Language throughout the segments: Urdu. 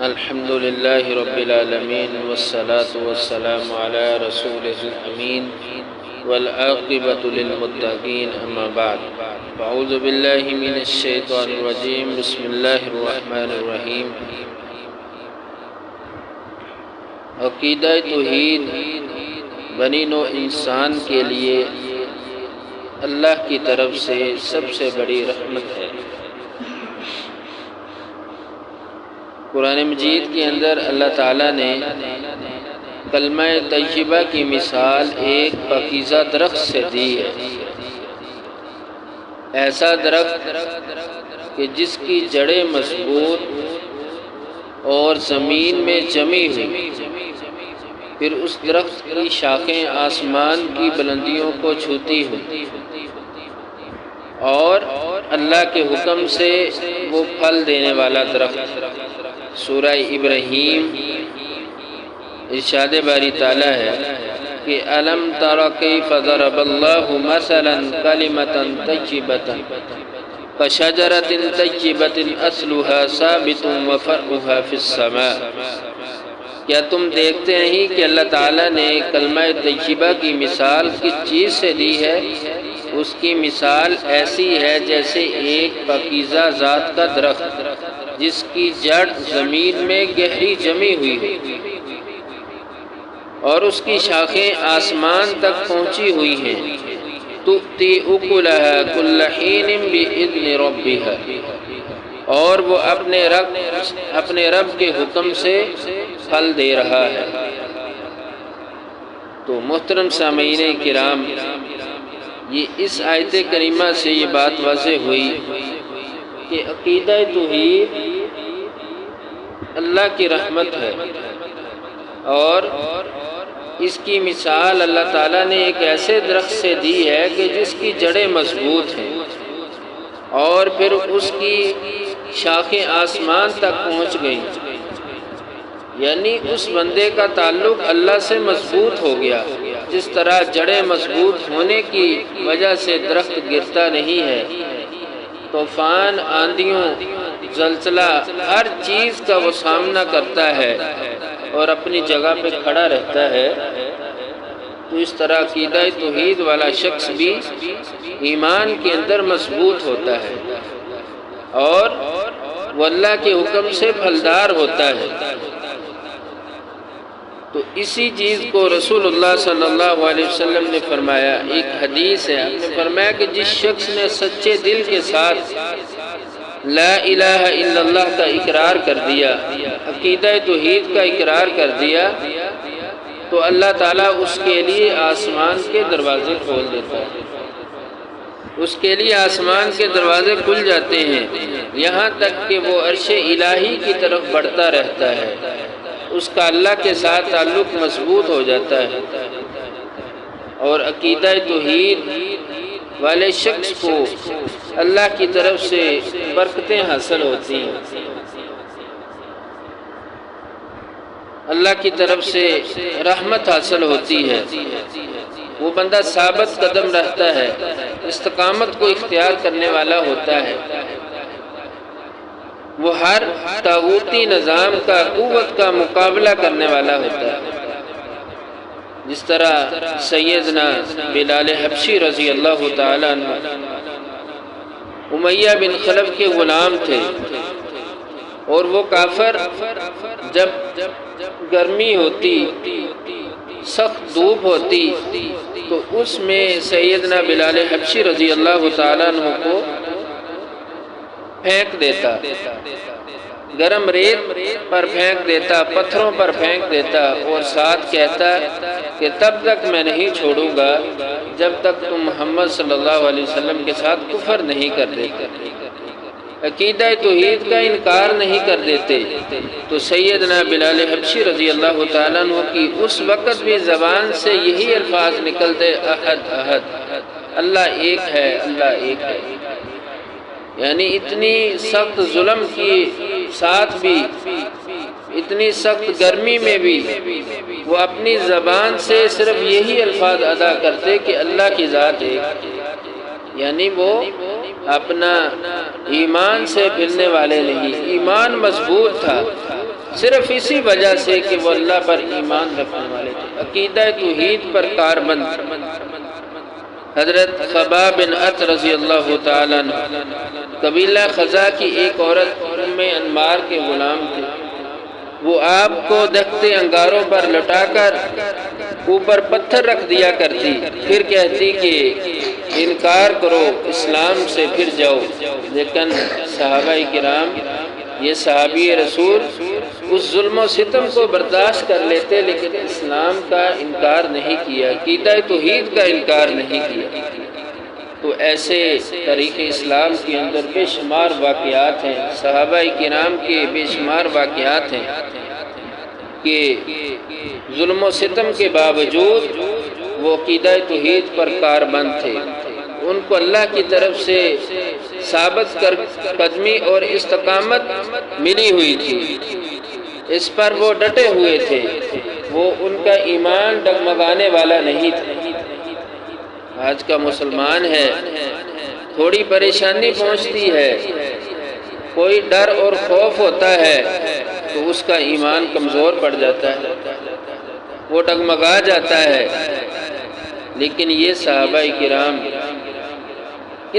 الحمد للہ رب العالمین والصلاة والسلام علی رسولہ الامین والعاقبۃ للمتقین اما بعد اعوذ باللہ من الشیطان الرجیم بسم اللہ الرحمن الرحیم۔ عقیدہ توحید بنی نوع انسان کے لیے اللہ کی طرف سے سب سے بڑی رحمت ہے۔ قرآن مجید کے اندر اللہ تعالیٰ نے کلمہ طیبہ کی مثال ایک پاکیزہ درخت سے دی ہے، ایسا درخت کہ جس کی جڑیں مضبوط اور زمین میں جمی ہوئی، پھر اس درخت کی شاخیں آسمان کی بلندیوں کو چھوتی ہوئی، اور اللہ کے حکم سے وہ پھل دینے والا درخت۔ سورہ ابراہیم ارشاد باری تعالیٰ ہے کہ أَلَمْ تَرَ كَيْفَ ضَرَبَ اللَّهُ مَثَلًا كَلِمَةً طَيِّبَةً كَشَجَرَةٍ طَيِّبَةٍ أَصْلُهَا ثَابِتٌ وَفَرْعُهَا فِي السَّمَاءِ۔ کیا تم دیکھتے نہیں کہ اللہ تعالیٰ نے کلمہ طیبہ کی مثال کس چیز سے دی ہے؟ اس کی مثال ایسی ہے جیسے ایک پاکیزہ ذات کا درخت جس کی جڑ زمین میں گہری جمی ہوئی ہے اور اس کی شاخیں آسمان تک پہنچی ہوئی ہیں۔ تؤتی اکلها کل حین بإذن ربها، اور وہ اپنے رب کے حکم سے پھل دے رہا ہے۔ تو محترم سامعین کرام، یہ اس آیت کریمہ سے یہ بات واضح ہوئی کہ عقیدہ توحید اللہ کی رحمت ہے، اور اس کی مثال اللہ تعالیٰ نے ایک ایسے درخت سے دی ہے کہ جس کی جڑیں مضبوط ہیں اور پھر اس کی شاخیں آسمان تک پہنچ گئیں، یعنی اس بندے کا تعلق اللہ سے مضبوط ہو گیا۔ جس طرح جڑیں مضبوط ہونے کی وجہ سے درخت گرتا نہیں ہے، طوفان، آندھیوں، زلزلہ، ہر چیز کا وہ سامنا کرتا ہے اور اپنی جگہ پہ کھڑا رہتا ہے، تو اس طرح عقیدہ توحید والا شخص بھی ایمان کے اندر مضبوط ہوتا ہے اور وہ اللہ کے حکم سے پھلدار ہوتا ہے۔ تو اسی چیز کو رسول اللہ صلی اللہ علیہ وسلم نے فرمایا، ایک حدیث ہے، آپ نے فرمایا کہ جس شخص نے سچے دل کے ساتھ لا الہ الا اللہ کا اقرار کر دیا، عقیدہ توحید کا اقرار کر دیا، تو اللہ تعالیٰ اس کے لیے آسمان کے دروازے کھول دیتا ہے، اس کے لیے آسمان کے دروازے کھل جاتے ہیں، یہاں تک کہ وہ عرش الہی کی طرف بڑھتا رہتا ہے، اس کا اللہ کے ساتھ تعلق مضبوط ہو جاتا ہے، اور عقیدہ توحید والے شخص کو اللہ کی طرف سے برکتیں حاصل ہوتی ہیں، اللہ کی طرف سے رحمت حاصل ہوتی ہے، وہ بندہ ثابت قدم رہتا ہے، استقامت کو اختیار کرنے والا ہوتا ہے، وہ ہر طاغوتی نظام کا قوت کا مقابلہ کرنے والا ہوتا ہے۔ جس طرح سیدنا بلال حبشی رضی اللہ تعالیٰ عنہ امیہ بن خلف کے غلام تھے، اور وہ کافر جب گرمی ہوتی، سخت دھوپ ہوتی، تو اس میں سیدنا بلال حبشی رضی اللہ تعالیٰ عنہ کو پھینک دیتا، گرم ریت پر پھینک دیتا، پتھروں پر پھینک دیتا، اور ساتھ کہتا کہ تب تک میں نہیں چھوڑوں گا جب تک تم محمد صلی اللہ علیہ وسلم کے ساتھ کفر نہیں کر دیتے، عقیدہ توحید کا انکار نہیں کر دیتے۔ تو سیدنا بلال حبشی رضی اللہ تعالیٰ عنہ کی اس وقت بھی زبان سے یہی الفاظ نکلتے، احد احد، اللہ ایک ہے، اللہ ایک ہے۔ یعنی اتنی سخت ظلم کی ساتھ بھی، اتنی سخت گرمی میں بھی وہ اپنی زبان سے صرف یہی الفاظ ادا کرتے کہ اللہ کی ذات ایک، یعنی وہ اپنا ایمان سے پھرنے والے نہیں، ایمان مضبوط تھا، صرف اسی وجہ سے کہ وہ اللہ پر ایمان رکھنے والے تھے، عقیدہ توحید پر کاربند۔ حضرت خباب بن عت رضی اللہ تعالیٰ عنہ قبیلہ خزا کی ایک عورت ام انمار کے غلام تھے۔ وہ آپ کو دکھتے انگاروں پر لٹا کر اوپر پتھر رکھ دیا کرتی، پھر کہتی کہ انکار کرو اسلام سے پھر جاؤ۔ لیکن صحابہ کرام، یہ صحابی رسول اس ظلم و ستم کو برداشت کر لیتے، لیکن اسلام کا انکار نہیں کیا، عقیدہ توحید کا انکار نہیں کیا۔ تو ایسے تاریخ اسلام کے اندر بے شمار واقعات ہیں، صحابہ کرام کے بے شمار واقعات ہیں کہ ظلم و ستم کے باوجود وہ عقیدہ توحید پر کاربند تھے، ان کو اللہ کی طرف سے ثابت قدمی اور استقامت ملی ہوئی تھی، اس پر وہ ڈٹے ہوئے تھے، وہ ان کا ایمان ڈگمگانے والا نہیں تھا۔ آج کا مسلمان ہے، تھوڑی پریشانی پہنچتی ہے، کوئی ڈر اور خوف ہوتا ہے تو اس کا ایمان کمزور پڑ جاتا ہے، وہ ڈگمگا جاتا ہے۔ لیکن یہ صحابہ کرام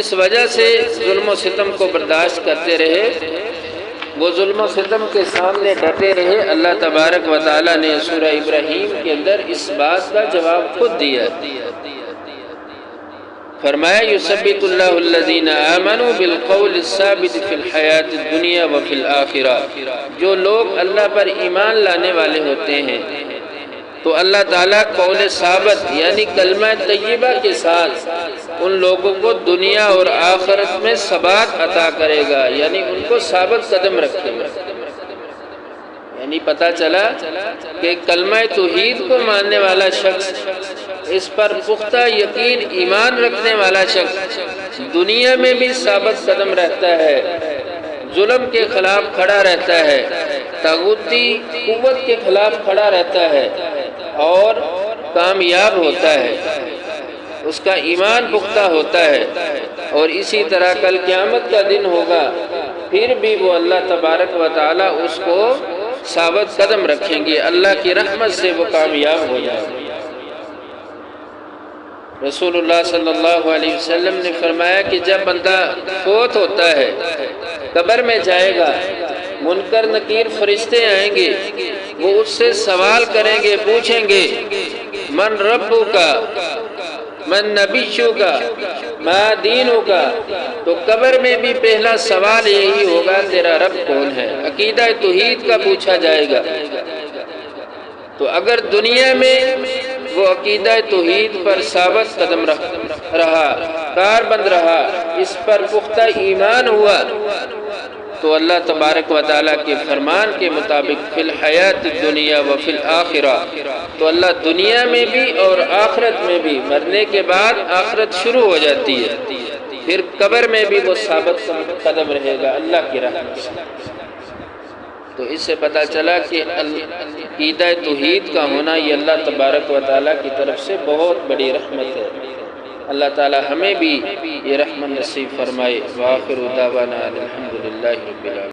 اس وجہ سے ظلم و ستم کو برداشت کرتے رہے، وہ ظلم و ستم کے سامنے ڈٹے رہے۔ اللہ تبارک و تعالیٰ نے سورہ ابراہیم کے اندر اس بات کا جواب خود دیا، فرمایا یثبت اللہ الذین آمنوا بالقول الثابت فی الحیات الدنیا وفی الآخرہ۔ جو لوگ اللہ پر ایمان لانے والے ہوتے ہیں تو اللہ تعالیٰ قول ثابت یعنی کلمہ طیبہ کے ساتھ ان لوگوں کو دنیا اور آخرت میں ثبات عطا کرے گا، یعنی ان کو ثابت قدم رکھے گا۔ یعنی پتہ چلا کہ کلمہ توحید کو ماننے والا شخص، اس پر پختہ یقین ایمان رکھنے والا شخص دنیا میں بھی ثابت قدم رہتا ہے، ظلم کے خلاف کھڑا رہتا ہے، طاغوتی قوت کے خلاف کھڑا رہتا ہے اور کامیاب ہوتا ہے، اس کا ایمان پختہ ہوتا ہے۔ اور اسی طرح کل قیامت کا دن ہوگا، پھر بھی وہ اللہ تبارک و تعالیٰ اس کو ثابت قدم رکھیں گے، اللہ کی رحمت سے وہ کامیاب ہو جائے گا۔ رسول اللہ صلی اللہ علیہ وسلم نے فرمایا کہ جب بندہ فوت ہوتا ہے، قبر میں جائے گا، منکر نکیر فرشتے آئیں گے، وہ اس سے سوال کریں گے، پوچھیں گے من ربک من نبیک ما دینک۔ تو قبر میں بھی پہلا سوال یہی ہوگا تیرا رب کون ہے، عقیدہ توحید کا پوچھا جائے گا۔ تو اگر دنیا میں وہ عقیدہ توحید پر ثابت قدم رہا، کاربند رہا، اس پر پختہ ایمان ہوا، تو اللہ تبارک و تعالیٰ کے فرمان کے مطابق فی الحیات الدنیا و فی الآخرہ، تو اللہ دنیا میں بھی اور آخرت میں بھی، مرنے کے بعد آخرت شروع ہو جاتی ہے، پھر قبر میں بھی وہ ثابت قدم رہے گا اللہ کی رحمت سے۔ تو اس سے پتہ چلا کہ عقیدہ توحید کا ہونا یہ اللہ تبارک و تعالیٰ کی طرف سے بہت بڑی رحمت ہے۔ اللہ تعالیٰ ہمیں بھی یہ رحمت نصیب فرمائے۔ وآخر دعوانا الحمدللہ رب العالمین۔